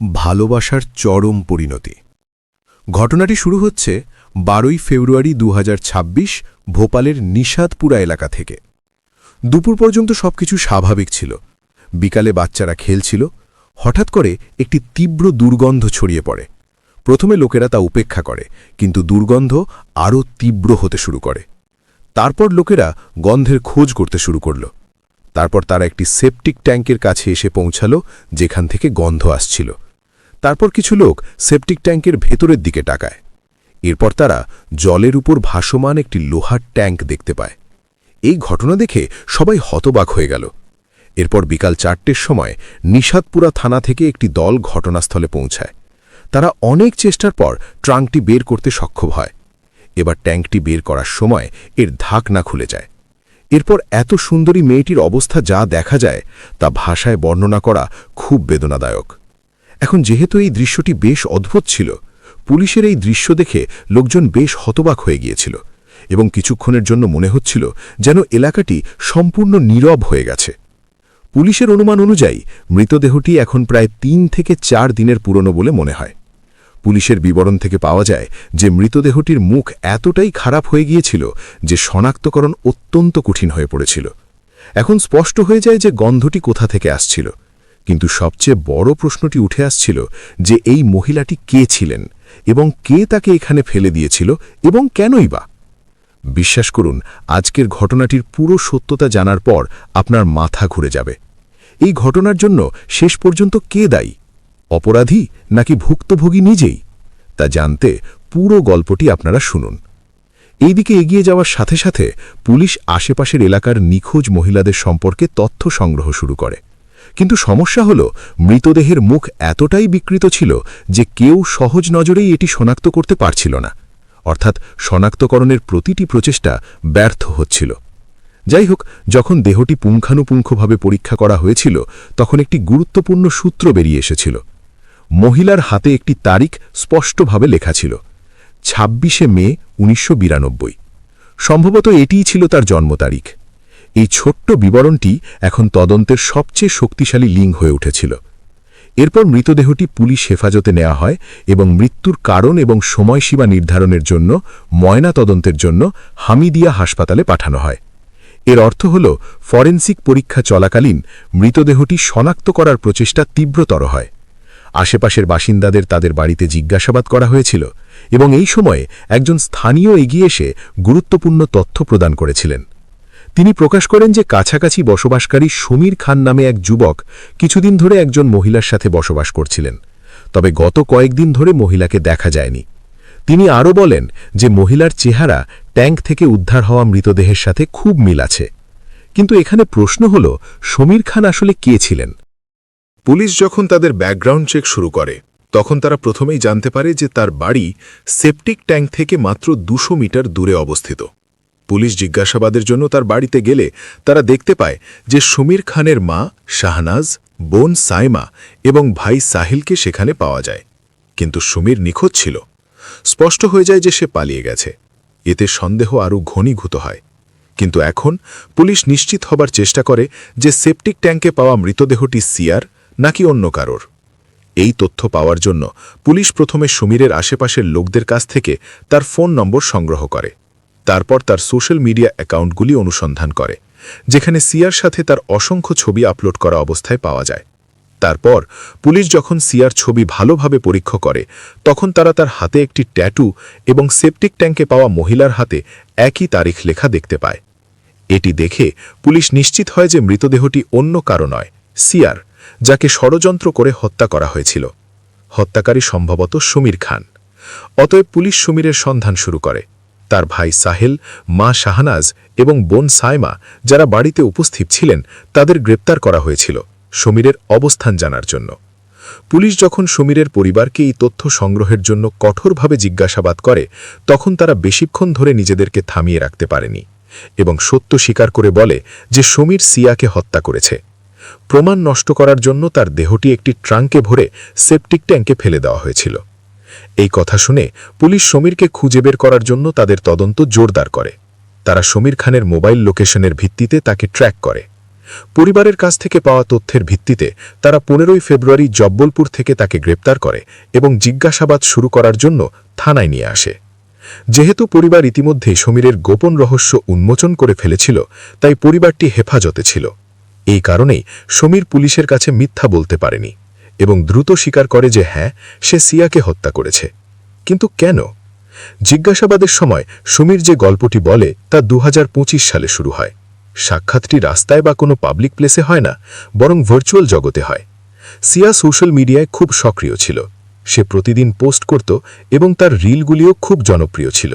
ভালোবাসার চরম পরিণতি। ঘটনাটি শুরু হচ্ছে 12ই ফেব্রুয়ারি 2026 ভোপালের নিশাদপুরা এলাকা থেকে। দুপুর পর্যন্ত সবকিছু স্বাভাবিক ছিল। বিকালে বাচ্চারা খেলছিল। হঠাৎ করে একটি তীব্র দুর্গন্ধ ছড়িয়ে পড়ে। প্রথমে লোকেরা তা উপেক্ষা করে, কিন্তু দুর্গন্ধ আরও তীব্র হতে শুরু করে। তারপর লোকেরা গন্ধের খোঁজ করতে শুরু করল। তারপর তারা একটি সেপটিক ট্যাঙ্কের কাছে এসে পৌঁছালো, যেখান থেকে গন্ধ আসছিল। তারপর কিছু লোক সেপটিক ট্যাঙ্কের ভেতরের দিকে তাকায়। এরপর তারা জলের উপর ভাসমান একটি লোহার ট্যাঙ্ক দেখতে পায়। এই ঘটনা দেখে সবাই হতবাক হয়ে গেল। এরপর বিকাল 4টের সময় নিশাদপুরা থানা থেকে একটি দল ঘটনাস্থলে পৌঁছায়। তারা অনেক চেষ্টার পর ট্রাঙ্কটি বের করতে সক্ষম হয়। এবার ট্যাঙ্কটি বের করার সময় এর ঢাকনা খুলে যায়। এরপর এত সুন্দরী মেয়েটির অবস্থা যা দেখা যায় তা ভাষায় বর্ণনা করা খুব বেদনাদায়ক। এখন যেহেতু এই দৃশ্যটি বেশ অদ্ভুত ছিল, পুলিশের এই দৃশ্য দেখে লোকজন বেশ হতবাক হয়ে গিয়েছিল এবং কিছুক্ষণের জন্য মনে হচ্ছিল যেন এলাকাটি সম্পূর্ণ নীরব হয়ে গেছে। পুলিশের অনুমান অনুযায়ী মৃতদেহটি এখন প্রায় 3 থেকে 4 দিনের পুরনো বলে মনে হয়। পুলিশের বিবরণ থেকে পাওয়া যায় যে মৃতদেহটির মুখ এতটাই খারাপ হয়ে গিয়েছিল যে শনাক্তকরণ অত্যন্ত কঠিন হয়ে পড়েছিল। এখন স্পষ্ট হয়ে যায় যে গন্ধটি কোথা থেকে আসছিল, কিন্তু সবচেয়ে বড় প্রশ্নটি উঠে আসছিল যে এই মহিলাটি কে ছিলেন এবং কে তাকে এখানে ফেলে দিয়েছিল এবং কেনই বা। বিশ্বাস করুন, আজকের ঘটনাটির পুরো সত্যতা জানার পর আপনার মাথা ঘুরে যাবে। এই ঘটনার জন্য শেষ পর্যন্ত কে দায়ী, অপরাধী নাকি ভুক্তভোগী নিজেই, তা জানতে পুরো গল্পটি আপনারা শুনুন। এইদিকে এগিয়ে যাওয়ার সাথে সাথে পুলিশ আশেপাশের এলাকার নিখোঁজ মহিলাদের সম্পর্কে তথ্য সংগ্রহ শুরু করে। কিন্তু সমস্যা হল, মৃতদেহের মুখ এতটাই বিকৃত ছিল যে কেউ সহজ নজরেই এটি শনাক্ত করতে পারছিল না। অর্থাৎ শনাক্তকরণের প্রতিটি প্রচেষ্টা ব্যর্থ হচ্ছিল। যাই হোক, যখন দেহটি পুঙ্খানুপুঙ্খভাবে পরীক্ষা করা হয়েছিল তখন একটি গুরুত্বপূর্ণ সূত্র বেরিয়ে এসেছিল। মহিলার হাতে একটি তারিখ স্পষ্টভাবে লেখা ছিল, 26শে মে 1992। সম্ভবত এটিই ছিল তার জন্ম তারিখ। এই ছোট্ট বিবরণটি এখন তদন্তের সবচেয়ে শক্তিশালী লিঙ্ক হয়ে উঠেছিল। এরপর মৃতদেহটি পুলিশ হেফাজতে নেওয়া হয় এবং মৃত্যুর কারণ এবং সময়সীমা নির্ধারণের জন্য ময়না তদন্তের জন্য হামিদিয়া হাসপাতালে পাঠানো হয়। এর অর্থ হল, ফরেনসিক পরীক্ষা চলাকালীন মৃতদেহটি শনাক্ত করার প্রচেষ্টা তীব্রতর হয়। আশেপাশের বাসিন্দাদের তাদের বাড়িতে জিজ্ঞাসাবাদ করা হয়েছিল এবং এই সময়ে একজন স্থানীয় এগিয়ে এসে গুরুত্বপূর্ণ তথ্য প্রদান করেছিলেন। তিনি প্রকাশ করেন যে কাছাকাছি বসবাসকারী সমীর খান নামে এক যুবক কিছুদিন ধরে একজন মহিলার সাথে বসবাস করছিলেন, তবে গত কয়েকদিন ধরে মহিলাকে দেখা যায়নি। তিনি আরও বলেন যে মহিলার চেহারা ট্যাঙ্ক থেকে উদ্ধার হওয়া মৃতদেহের সাথে খুব মিল আছে। কিন্তু এখানে প্রশ্ন হল, সমীর খান আসলে কে ছিলেন? পুলিশ যখন তাদের ব্যাকগ্রাউন্ড চেক শুরু করে তখন তারা প্রথমেই জানতে পারে যে তার বাড়ি সেপটিক ট্যাঙ্ক থেকে মাত্র 200 মিটার দূরে অবস্থিত। পুলিশ জিজ্ঞাসাবাদের জন্য তার বাড়িতে গেলে তারা দেখতে পায় যে সমীর খানের মা শাহনাজ, বোন সাইমা এবং ভাই সাহিলকে সেখানে পাওয়া যায়, কিন্তু সমীর নিখোঁজ ছিল। স্পষ্ট হয়ে যায় যে সে পালিয়ে গেছে। এতে সন্দেহ আরও ঘনীভূত হয়। কিন্তু এখন পুলিশ নিশ্চিত হবার চেষ্টা করে যে সেপটিক ট্যাঙ্কে পাওয়া মৃতদেহটি সিয়ার নাকি অন্য কারোর। এই তথ্য পাওয়ার জন্য পুলিশ প্রথমে সমীরের আশেপাশের লোকদের কাছ থেকে তার ফোন নম্বর সংগ্রহ করে। তারপর তার সোশ্যাল মিডিয়া অ্যাকাউন্টগুলি অনুসন্ধান করে, যেখানে সিয়ার সাথে তার অসংখ্য ছবি আপলোড করা অবস্থায় পাওয়া যায়। তারপর পুলিশ যখন সিয়ার ছবি ভালোভাবে পরীক্ষা করে তখন তারা তার হাতে একটি ট্যাটু এবং সেপটিক ট্যাঙ্কে পাওয়া মহিলার হাতে একই তারিখ লেখা দেখতে পায়। এটি দেখে পুলিশ নিশ্চিত হয় যে মৃতদেহটি অন্য কারো নয়, সিয়ার, যাকে ষড়যন্ত্র করে হত্যা করা হয়েছিল। হত্যাকারী সম্ভবত সমীর খান। অতএব পুলিশ সমীরের সন্ধান শুরু করে। তার ভাই সাহেল, মা শাহনাজ এবং বোন সাইমা যারা বাড়িতে উপস্থিত ছিলেন তাদের গ্রেপ্তার করা হয়েছিল সমীরের অবস্থান জানার জন্য। পুলিশ যখন সমীরের পরিবারকে এই তথ্য সংগ্রহের জন্য কঠোরভাবে জিজ্ঞাসাবাদ করে তখন তারা বেশিক্ষণ ধরে নিজেদেরকে থামিয়ে রাখতে পারেনি এবং সত্য স্বীকার করে বলে যে সমীর সিয়াকে হত্যা করেছে। প্রমাণ নষ্ট করার জন্য তার দেহটি একটি ট্রাঙ্কে ভরে সেপটিক ট্যাঙ্কে ফেলে দেওয়া হয়েছিল। এই কথা শুনে পুলিশ সমীরকে খুঁজে বের করার জন্য তাদের তদন্ত জোরদার করে। তারা সমীর খানের মোবাইল লোকেশনের ভিত্তিতে তাকে ট্র্যাক করে। পরিবারের কাছ থেকে পাওয়া তথ্যের ভিত্তিতে তারা 15 ফেব্রুয়ারি জব্বলপুর থেকে তাকে গ্রেপ্তার করে এবং জিজ্ঞাসাবাদ শুরু করার জন্য থানায় নিয়ে আসে। যেহেতু পরিবার ইতিমধ্যেই সমীরের গোপন রহস্য উন্মোচন করে ফেলেছিল, তাই পরিবারটি হেফাজতে ছিল। এই কারণেই সমীর পুলিশের কাছে মিথ্যা বলতে পারেনি এবং দ্রুত স্বীকার করে যে হ্যাঁ, সে সিয়াকে হত্যা করেছে। কিন্তু কেন? জিজ্ঞাসাবাদের সময় সমীর যে গল্পটি বলে তা 2025 সালে শুরু হয়। সাক্ষাৎটি রাস্তায় বা কোনো পাবলিক প্লেসে হয় না, বরং ভার্চুয়াল জগতে হয়। সিয়া সোশ্যাল মিডিয়ায় খুব সক্রিয় ছিল। সে প্রতিদিন পোস্ট করত এবং তার রিলগুলিও খুব জনপ্রিয় ছিল।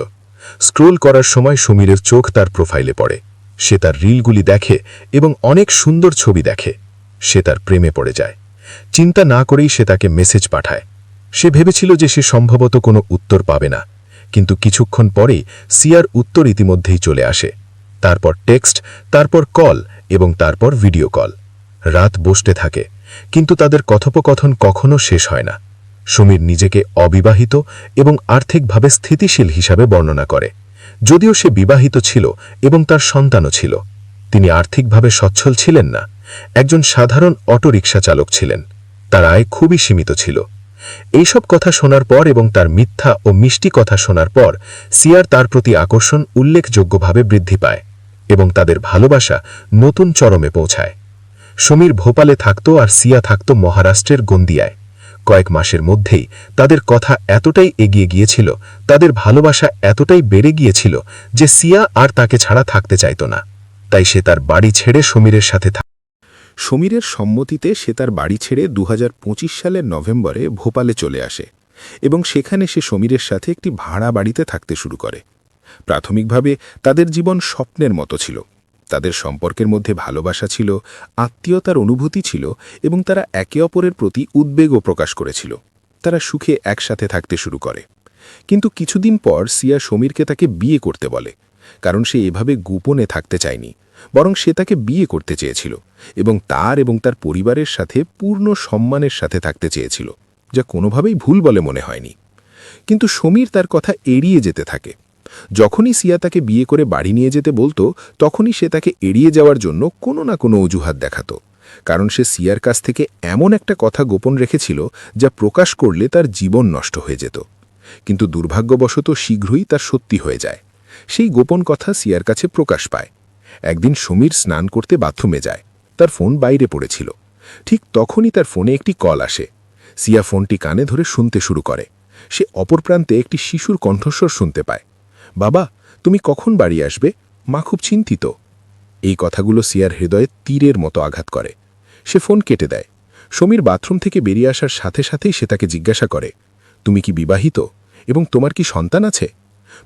স্ক্রোল করার সময় সমীরের চোখ তার প্রোফাইলে পড়ে। সে তার রিলগুলি দেখে এবং অনেক সুন্দর ছবি দেখে। সে তার প্রেমে পড়ে যায়। চিন্তা না করেই সে তাকে মেসেজ পাঠায়। সে ভেবেছিল যে সে সম্ভবত কোনো উত্তর পাবে না, কিন্তু কিছুক্ষণ পরেই সিয়ার উত্তর ইতিমধ্যেই চলে আসে। তারপর টেক্সট, তারপর কল এবং তারপর ভিডিও কল। রাত বসতে থাকে, কিন্তু তাদের কথোপকথন কখনো শেষ হয় না। সমীর নিজেকে অবিবাহিত এবং আর্থিকভাবে স্থিতিশীল হিসাবে বর্ণনা করে। যদিও সে বিবাহিত ছিল এবং তার সন্তানও ছিল, তিনি আর্থিকভাবে সচ্ছল ছিলেন না। একজন সাধারণ অটোরিকশা চালক ছিলেন। তার আয় খুবই সীমিত ছিল। এইসব কথা শোনার পর এবং তার মিথ্যা ও মিষ্টি কথা শোনার পর সিয়ার তার প্রতি আকর্ষণ উল্লেখযোগ্যভাবে বৃদ্ধি পায় এবং তাদের ভালোবাসা নতুন চরমে পৌঁছায়। সমীর ভোপালে থাকত আর সিয়া থাকত মহারাষ্ট্রের গন্দিয়ায়। কয়েক মাসের মধ্যেই তাদের কথা এতটাই এগিয়ে গিয়েছিল, তাদের ভালোবাসা এতটাই বেড়ে গিয়েছিল যে সিয়া আর তাকে ছাড়া থাকতে চাইত না। তাই সে তার বাড়ি ছেড়ে সমীরের সাথে সমীরের সম্মতিতে সে তার বাড়ি ছেড়ে 2025 সালের নভেম্বরে ভোপালে চলে আসে এবং সেখানে সে সমীরের সাথে একটি ভাড়া বাড়িতে থাকতে শুরু করে। প্রাথমিকভাবে তাদের জীবন স্বপ্নের মতো ছিল। তাদের সম্পর্কের মধ্যে ভালোবাসা ছিল, আত্মীয়তার অনুভূতি ছিল এবং তারা একে অপরের প্রতি উদ্বেগও প্রকাশ করেছিল। তারা সুখে একসাথে থাকতে শুরু করে। কিন্তু কিছুদিন পর সিয়া সমীরকে তাকে বিয়ে করতে বলে, কারণ সে এভাবে গোপনে থাকতে চায়নি, বরং সে তাকে বিয়ে করতে চেয়েছিল এবং তার পরিবারের সাথে পূর্ণ সম্মানের সাথে থাকতে চেয়েছিল, যা কোনোভাবেই ভুল বলে মনে হয়নি। কিন্তু সমীর তার কথা এড়িয়ে যেতে থাকে। যখনই সিয়া তাকে বিয়ে করে বাড়ি নিয়ে যেতে বলতো, তখনই সে তাকে এড়িয়ে যাওয়ার জন্য কোনো না কোনো অজুহাত দেখাত, কারণ সে সিয়ার কাছ থেকে এমন একটা কথা গোপন রেখেছিল যা প্রকাশ করলে তার জীবন নষ্ট হয়ে যেত। কিন্তু দুর্ভাগ্যবশত শীঘ্রই তার সত্যি হয়ে যায়। সেই গোপন কথা সিয়ার কাছে প্রকাশ পায়। একদিন সমীর স্নান করতে বাথরুমে যায়। তার ফোন বাইরে পড়েছিল। ঠিক তখনই তার ফোনে একটি কল আসে। সিয়া ফোনটি কানে ধরে শুনতে শুরু করে। সে অপর প্রান্তে একটি শিশুর কণ্ঠস্বর শুনতে পায়। বাবা, তুমি কখন বাড়ি আসবে? মা খুব চিন্তিত। এই কথাগুলো সিয়ার হৃদয়ে তীরের মতো আঘাত করে। সে ফোন কেটে দেয়। সমীর বাথরুম থেকে বেরিয়ে আসার সাথে সাথেই সে তাকে জিজ্ঞাসা করে, তুমি কি বিবাহিত এবং তোমার কি সন্তান আছে?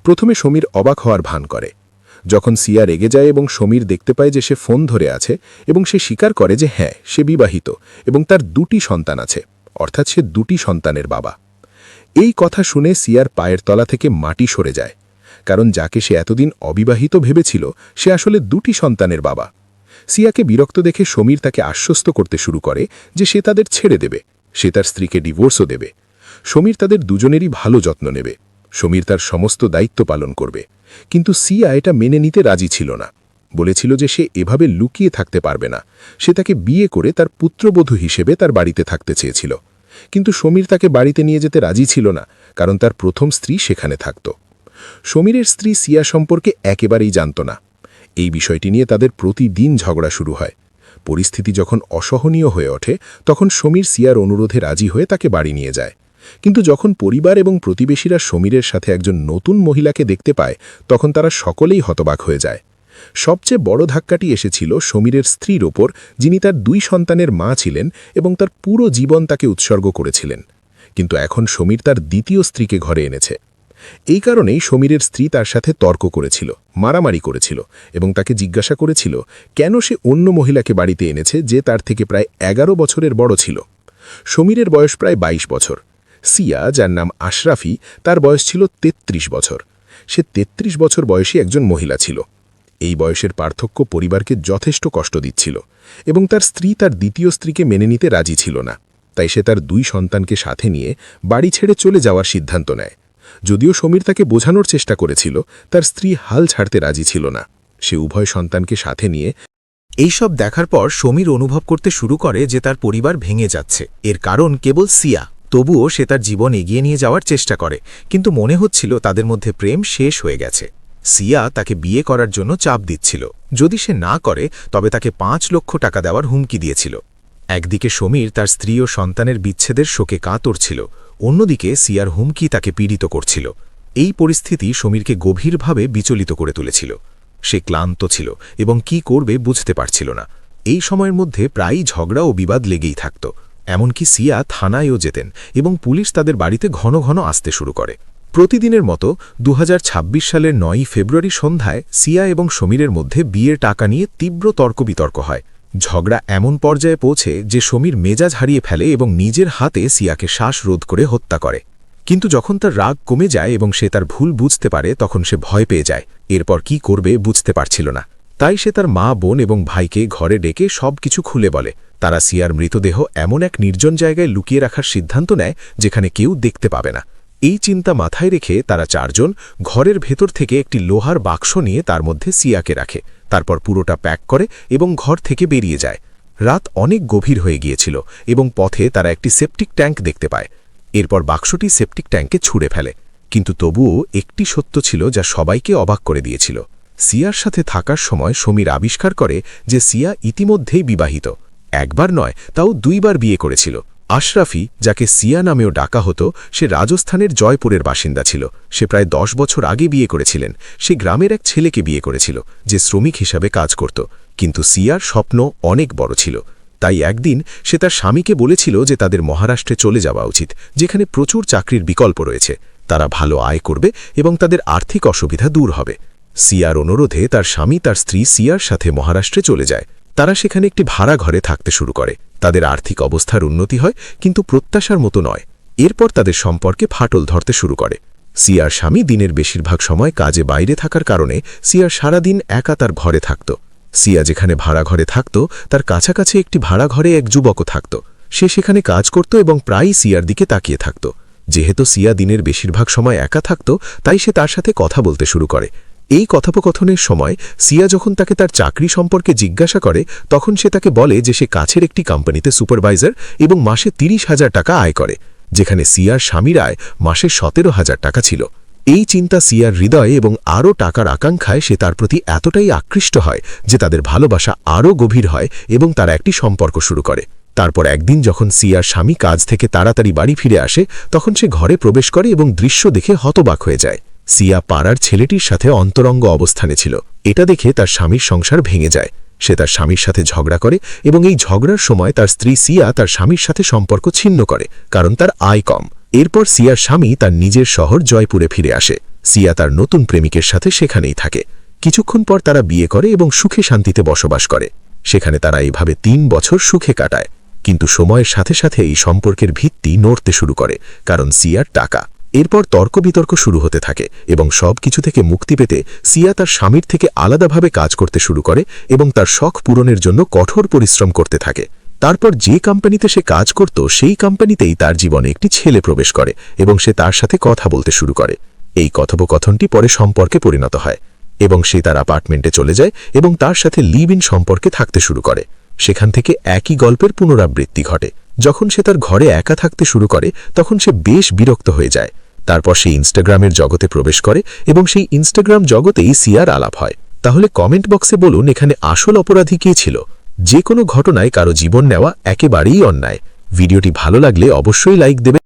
প্রথমে সমীর অবাক হওয়ার ভান করে। যখন সিয়া রেগে যায় এবং সমীর দেখতে পায় যে সে ফোন ধরে আছে এবং সে স্বীকার করে যে হ্যাঁ, সে বিবাহিত এবং তার 2টি সন্তান আছে, অর্থাৎ সে 2টি সন্তানের বাবা। এই কথা শুনে সিয়ার পায়ের তলা থেকে মাটি সরে যায়, কারণ যাকে সে এতদিন অবিবাহিত ভেবেছিল সে আসলে 2টি সন্তানের বাবা। সিয়াকে বিরক্ত দেখে সমীর তাকে আশ্বস্ত করতে শুরু করে যে সে তাদের ছেড়ে দেবে, সে তার স্ত্রীকে ডিভোর্সও দেবে। সমীর তাদের দুজনেরই ভালো যত্ন নেবে। সমীর তার সমস্ত দায়িত্ব পালন করবে। কিন্তু সিয়া এটা মেনে নিতে রাজি ছিল না। বলেছিল যে সে এভাবে লুকিয়ে থাকতে পারবে না। সে তাকে বিয়ে করে তার পুত্রবধূ হিসেবে তার বাড়িতে থাকতে চেয়েছিল। কিন্তু সমীর তাকে বাড়িতে নিয়ে যেতে রাজি ছিল না, কারণ তার প্রথম স্ত্রী সেখানে থাকত। সমীরের স্ত্রী সিয়া সম্পর্কে একেবারেই জানত না। এই বিষয়টি নিয়ে তাদের প্রতিদিন ঝগড়া শুরু হয়। পরিস্থিতি যখন অসহনীয় হয়ে ওঠে, তখন সমীর সিয়ার অনুরোধে রাজি হয়ে তাকে বাড়ি নিয়ে যায়। কিন্তু যখন পরিবার এবং প্রতিবেশীরা সমীরের সাথে একজন নতুন মহিলাকে দেখতে পায়, তখন তারা সকলেই হতবাক হয়ে যায়। সবচেয়ে বড় ধাক্কাটি এসেছিল সমীরের স্ত্রীর ওপর, যিনি তার 2 সন্তানের মা ছিলেন এবং তার পুরো জীবন তাকে উৎসর্গ করেছিলেন। কিন্তু এখন সমীর তার দ্বিতীয় স্ত্রীকে ঘরে এনেছে। এই কারণেই সমীরের স্ত্রী তার সাথে তর্ক করেছিল, মারামারি করেছিল এবং তাকে জিজ্ঞাসা করেছিল কেন সে অন্য মহিলাকে বাড়িতে এনেছে যে তার থেকে প্রায় 11 বছরের বড় ছিল। সমীরের বয়স প্রায় 22 বছর। সিয়া, যার নাম আশরাফি, তার বয়স ছিল 33 বছর। সে 33 বছর বয়সী একজন মহিলা ছিল। এই বয়সের পার্থক্য পরিবারকে যথেষ্ট কষ্ট দিচ্ছিল এবং তার স্ত্রী তার দ্বিতীয় স্ত্রীকে মেনে নিতে রাজি ছিল না। তাই সে তার 2 সন্তানকে সাথে নিয়ে বাড়ি ছেড়ে চলে যাওয়ার সিদ্ধান্ত নেয়। যদিও সমীর তাকে বোঝানোর চেষ্টা করেছিল, তার স্ত্রী হাল ছাড়তে রাজি ছিল না। সে উভয় সন্তানকে সাথে নিয়ে এইসব দেখার পর সমীর অনুভব করতে শুরু করে যে তার পরিবার ভেঙে যাচ্ছে। এর কারণ কেবল সিয়া। তবুও সে তার জীবন এগিয়ে নিয়ে যাওয়ার চেষ্টা করে, কিন্তু মনে হচ্ছিল তাদের মধ্যে প্রেম শেষ হয়ে গেছে। সিয়া তাকে বিয়ে করার জন্য চাপ দিচ্ছিল। যদি সে না করে তবে তাকে ৫ লক্ষ টাকা দেওয়ার হুমকি দিয়েছিল। একদিকে সমীর তার স্ত্রী ও সন্তানের বিচ্ছেদের শোকে কাতর ছিল, অন্যদিকে সিয়ার হুমকি তাকে পীড়িত করছিল। এই পরিস্থিতি সমীরকে গভীরভাবে বিচলিত করে তুলেছিল। সে ক্লান্ত ছিল এবং কি করবে বুঝতে পারছিল না। এই সময়ের মধ্যে প্রায়ই ঝগড়া ও বিবাদ লেগেই থাকত। এমনকি সিয়া থানায়ও যেতেন এবং পুলিশ তাদের বাড়িতে ঘন ঘন আসতে শুরু করে। প্রতিদিনের মতো ২০২৬ সালের ৯ই ফেব্রুয়ারি সন্ধ্যায় সিয়া এবং সমীরের মধ্যে বিয়ের টাকা নিয়ে তীব্র তর্ক-বিতর্ক হয়। ঝগড়া এমন পর্যায়ে পৌঁছে যে সমীর মেজাজ হারিয়ে ফেলে এবং নিজের হাতে সিয়াকে শ্বাসরোধ করে হত্যা করে। কিন্তু যখন তার রাগ কমে যায় এবং সে তার ভুল বুঝতে পারে তখন সে ভয় পেয়ে যায়। এরপর কি করবে বুঝতে পারছিল না। তাই সে তার মা, বোন এবং ভাইকে ঘরে ডেকে সবকিছু খুলে বলে। তারা সিয়ার মৃতদেহ এমন এক নির্জন জায়গায় লুকিয়ে রাখার সিদ্ধান্ত নেয় যেখানে কেউ দেখতে পাবে না। এই চিন্তা মাথায় রেখে তারা ৪ জন ঘরের ভেতর থেকে একটি লোহার বাক্স নিয়ে তার মধ্যে সিয়াকে রাখে। তারপর পুরোটা প্যাক করে এবং ঘর থেকে বেরিয়ে যায়। রাত অনেক গভীর হয়ে গিয়েছিল এবং পথে তারা একটি সেপটিক ট্যাঙ্ক দেখতে পায়। এরপর বাক্সটি সেপটিক ট্যাঙ্কে ছুঁড়ে ফেলে। কিন্তু তবুও একটি সত্য ছিল যা সবাইকে অবাক করে দিয়েছিল। সিয়ার সাথে থাকার সময় সমীর আবিষ্কার করে যে সিয়া ইতিমধ্যেই বিবাহিত। একবার নয়, তাও ২ বার বিয়ে করেছিল। আশরাফি, যাকে সিয়া নামেও ডাকা হতো, সে রাজস্থানের জয়পুরের বাসিন্দা ছিল। সে প্রায় ১০ বছর আগে বিয়ে করেছিলেন। সে গ্রামের এক ছেলেকে বিয়ে করেছিল যে শ্রমিক হিসাবে কাজ করত। কিন্তু সিয়ার স্বপ্ন অনেক বড় ছিল। তাই একদিন সে তার স্বামীকে বলেছিল যে তাদের মহারাষ্ট্রে চলে যাওয়া উচিত, যেখানে প্রচুর চাকরির বিকল্প রয়েছে। তারা ভালো আয় করবে এবং তাদের আর্থিক অসুবিধা দূর হবে। সিয়ার অনুরোধে তার স্বামী তার স্ত্রী সিয়ার সাথে মহারাষ্ট্রে চলে যায়। তারা সেখানে একটি ভাড়া ঘরে থাকতে শুরু করে। তাদের আর্থিক অবস্থার উন্নতি হয়, কিন্তু প্রত্যাশার মতো নয়। এরপর তাদের সম্পর্কে ফাটল ধরতে শুরু করে। সিয়ার স্বামী দিনের বেশিরভাগ সময় কাজে বাইরে থাকার কারণে সিয়ার সারাদিন একা তার ঘরে থাকত। সিয়া যেখানে ভাড়া ঘরে থাকত তার কাছাকাছি একটি ভাড়া ঘরে এক যুবকও থাকত। সে সেখানে কাজ করত এবং প্রায়ই সিয়ার দিকে তাকিয়ে থাকত। যেহেতু সিয়া দিনের বেশিরভাগ সময় একা থাকত, তাই সে তার সাথে কথা বলতে শুরু করে। এই কথোপকথনের সময় সিয়া যখন তাকে তার চাকরি সম্পর্কে জিজ্ঞাসা করে, তখন সে তাকে বলে যে সে কাছের একটি কোম্পানিতে সুপারভাইজার এবং মাসে ৩০,০০০ টাকা আয় করে, যেখানে সিয়ার স্বামীর আয় মাসে ১৭,০০০ টাকা ছিল। এই চিন্তা সিয়ার হৃদয়ে এবং আরও টাকার আকাঙ্ক্ষায় সে তার প্রতি এতটাই আকৃষ্ট হয় যে তাদের ভালোবাসা আরও গভীর হয় এবং তারা একটি সম্পর্ক শুরু করে। তারপর একদিন যখন সিয়ার স্বামী কাজ থেকে তাড়াতাড়ি বাড়ি ফিরে আসে, তখন সে ঘরে প্রবেশ করে এবং দৃশ্য দেখে হতবাক হয়ে যায়। সিয়া পাড়ার ছেলেটির সাথে অন্তরঙ্গ অবস্থানে ছিল। এটা দেখে তার স্বামীর সংসার ভেঙে যায়। সে তার স্বামীর সাথে ঝগড়া করে এবং এই ঝগড়ার সময় তার স্ত্রী সিয়া তার স্বামীর সাথে সম্পর্ক ছিন্ন করে, কারণ তার আয় কম। এরপর সিয়ার স্বামী তার নিজের শহর জয়পুরে ফিরে আসে। সিয়া তার নতুন প্রেমিকের সাথে সেখানেই থাকে। কিছুক্ষণ পর তারা বিয়ে করে এবং সুখে শান্তিতে বসবাস করে। সেখানে তারা এইভাবে ৩ বছর সুখে কাটায়। কিন্তু সময়ের সাথে সাথে এই সম্পর্কের ভিত্তি নড়তে শুরু করে, কারণ সিয়ার টাকা। এরপর তর্ক বিতর্ক শুরু হতে থাকে এবং সব কিছু থেকে মুক্তি পেতে সিয়া তার স্বামীর থেকে আলাদাভাবে কাজ করতে শুরু করে এবং তার শখ পূরণের জন্য কঠোর পরিশ্রম করতে থাকে। তারপর যে কোম্পানিতে সে কাজ করত সেই কোম্পানিতেই তার জীবনে একটি ছেলে প্রবেশ করে এবং সে তার সাথে কথা বলতে শুরু করে। এই কথোপকথনটি পরে সম্পর্কে পরিণত হয় এবং সে তার অ্যাপার্টমেন্টে চলে যায় এবং তার সাথে লিভ ইন সম্পর্কে থাকতে শুরু করে। সেখান থেকে একই গল্পের পুনরাবৃত্তি ঘটে। যখন সে তার ঘরে একা থাকতে শুরু করে তখন সে বেশ বিরক্ত হয়ে যায়। তারপর সে ইনস্টাগ্রামের জগতে প্রবেশ করে এবং সেই ইনস্টাগ্রাম জগতেই সিয়ার আলাপ হয়। তাহলে কমেন্ট বক্সে বলুন এখানে আসল অপরাধী কে ছিল? যে কোনো ঘটনায় কারো জীবন নেওয়া একেবারেই অন্যায়। ভিডিওটি ভালো লাগলে অবশ্যই লাইক দেবেন।